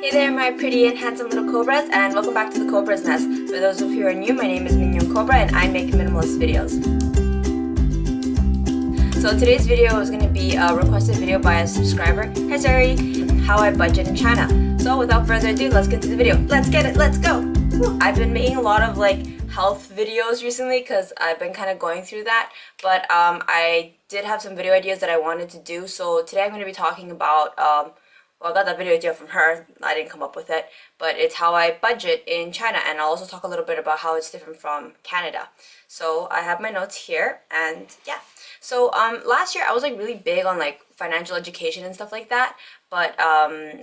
Hey there my pretty and handsome little cobras, and welcome back to the Cobra's Nest. For those of you who are new, my name is Mignon Cobra and I make minimalist videos. So today's video is going to be a requested video by a subscriber. Hi Seri, how I budget in China. So without further ado, let's get to the video. Let's get it, let's go! I've been making a lot of health videos recently because I've been kind of going through that, but I did have some video ideas that I wanted to do. So today I'm going to be talking about well, I got that video idea from her. I didn't come up with it, but it's how I budget in China, and I'll also talk a little bit about how it's different from Canada. So I have my notes here, and yeah. So last year I was really big on financial education and stuff like that, but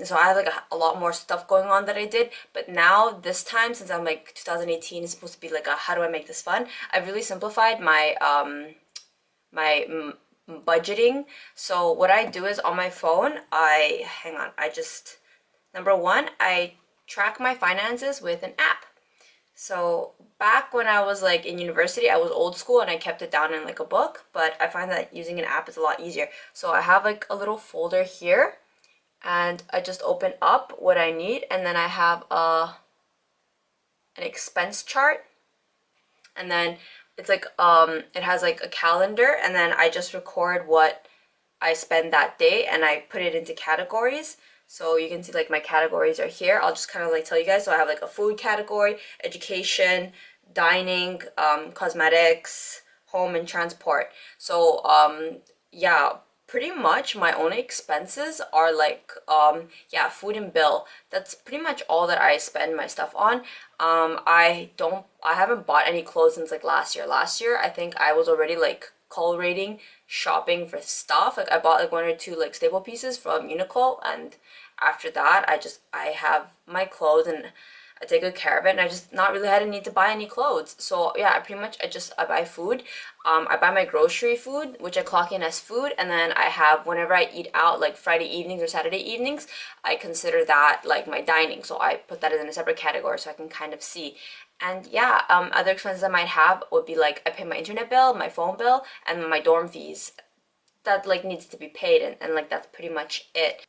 so I had a lot more stuff going on that I did. But now this time, since I'm 2018 is supposed to be a how do I make this fun, I've really simplified my budgeting. So what I do is on my phone, number one, I track my finances with an app. So back when I was in university, I was old school and I kept it down in a book, but I find that using an app is a lot easier. So I have a little folder here, and I just open up what I need, and then I have an expense chart, and then it's it has a calendar, and then I just record what I spend that day and I put it into categories. So you can see my categories are here. I'll just kind of tell you guys. So I have a food category, education, dining, cosmetics, home, and transport. So yeah, pretty much my only expenses are yeah, food and bill. That's pretty much all that I spend my stuff on. I haven't bought any clothes since last year. Last year I think I was already call rating shopping for stuff. I bought one or two staple pieces from Uniqlo, and after that I have my clothes and I take good care of it, and I just not really had a need to buy any clothes. So yeah, I buy food. I buy my grocery food, which I clock in as food, and then I have, whenever I eat out Friday evenings or Saturday evenings, I consider that my dining. So I put that in a separate category so I can kind of see. And yeah, other expenses I might have would be I pay my internet bill, my phone bill, and my dorm fees. That needs to be paid, and that's pretty much it.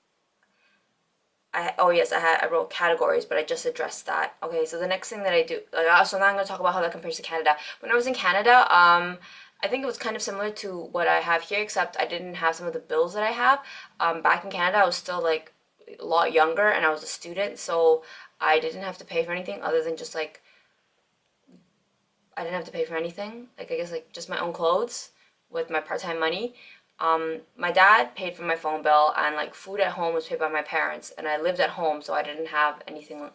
Oh yes, I wrote categories, but I just addressed that. Okay, so the next thing that I do, so now I'm going to talk about how that compares to Canada. When I was in Canada, I think it was kind of similar to what I have here, except I didn't have some of the bills that I have. Back in Canada, I was still a lot younger, and I was a student, so I didn't have to pay for anything other than just I didn't have to pay for anything. I guess just my own clothes with my part-time money. My dad paid for my phone bill, and food at home was paid by my parents, and I lived at home, so I didn't have anything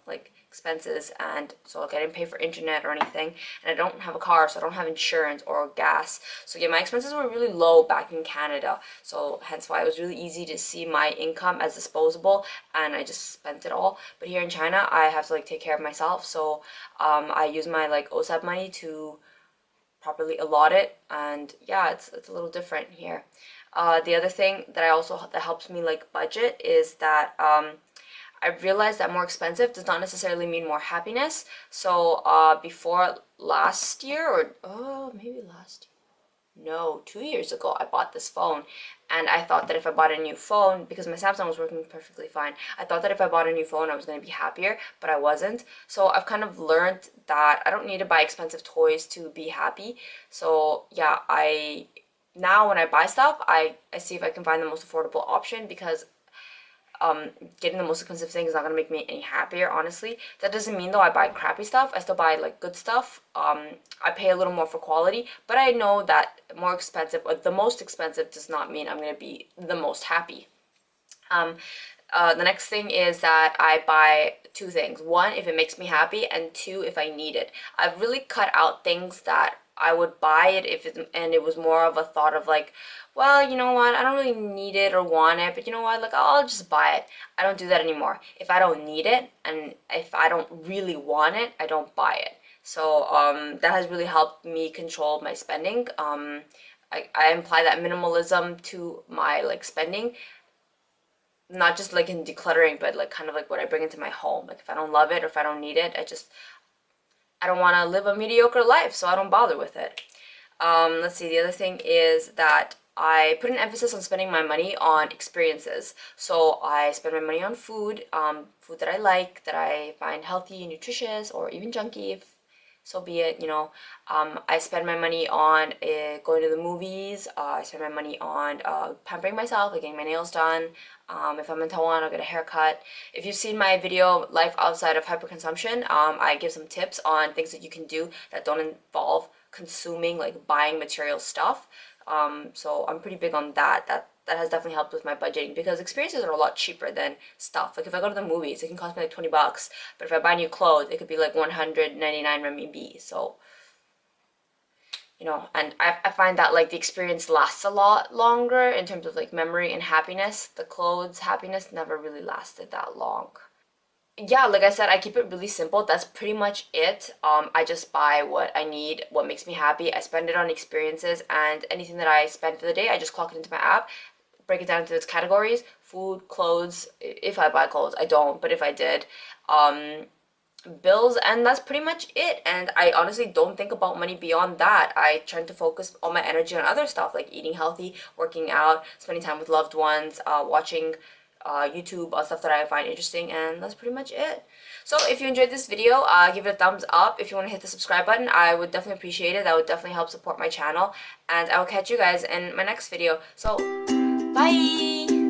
expenses, and so I didn't pay for internet or anything, and I don't have a car, so I don't have insurance or gas. So yeah, my expenses were really low back in Canada, so hence why it was really easy to see my income as disposable, and I just spent it all. But here in China, I have to take care of myself, so I use my OSAP money to properly allot it, and yeah, it's a little different here. The other thing that helps me budget is that I've realized that more expensive does not necessarily mean more happiness. So before last year, or maybe last year, no, 2 years ago, I bought this phone, and I thought that if I bought a new phone, because my Samsung was working perfectly fine, I thought that if I bought a new phone I was going to be happier, but I wasn't. So I've kind of learned that I don't need to buy expensive toys to be happy. So yeah, now when I buy stuff, I see if I can find the most affordable option, because getting the most expensive thing is not gonna make me any happier, honestly. That doesn't mean though I buy crappy stuff. I still buy good stuff. I pay a little more for quality, but I know that more expensive, or the most expensive, does not mean I'm gonna be the most happy. The next thing is that I buy two things. One, if it makes me happy, and two, if I need it. I've really cut out things that I would buy it and it was more of a thought of well, you know what, I don't really need it or want it, but you know what, I'll just buy it. I don't do that anymore. If I don't need it and if I don't really want it, I don't buy it. So that has really helped me control my spending. I apply that minimalism to my spending, not just in decluttering, but kind of what I bring into my home. If I don't love it or if I don't need it, I don't want to live a mediocre life, so I don't bother with it. Let's see, the other thing is that I put an emphasis on spending my money on experiences. So I spend my money on food, food that I like, that I find healthy, nutritious, or even junky if so be it, you know. I spend my money on going to the movies. I spend my money on pampering myself, like getting my nails done. If I'm in Taiwan, I'll get a haircut. If you've seen my video, Life Outside of Hyperconsumption, I give some tips on things that you can do that don't involve consuming, like buying material stuff. So I'm pretty big on that. That has definitely helped with my budgeting because experiences are a lot cheaper than stuff. Like if I go to the movies, it can cost me like 20 bucks, but if I buy new clothes, it could be like 199 renminbi. So, you know, and I find that like the experience lasts a lot longer in terms of like memory and happiness. The clothes happiness never really lasted that long. Yeah, like I said, I keep it really simple. That's pretty much it. I just buy what I need, what makes me happy. I spend it on experiences, and anything that I spend for the day, I just clock it into my app, break it down into its categories: food, clothes. If I buy clothes, I don't, but if I did, um, bills, and that's pretty much it. And I honestly don't think about money beyond that. I try to focus all my energy on other stuff like eating healthy, working out, spending time with loved ones, watching YouTube on stuff that I find interesting, and that's pretty much it. So if you enjoyed this video, give it a thumbs up. If you want to hit the subscribe button, I would definitely appreciate it. That would definitely help support my channel, and I will catch you guys in my next video. So, bye!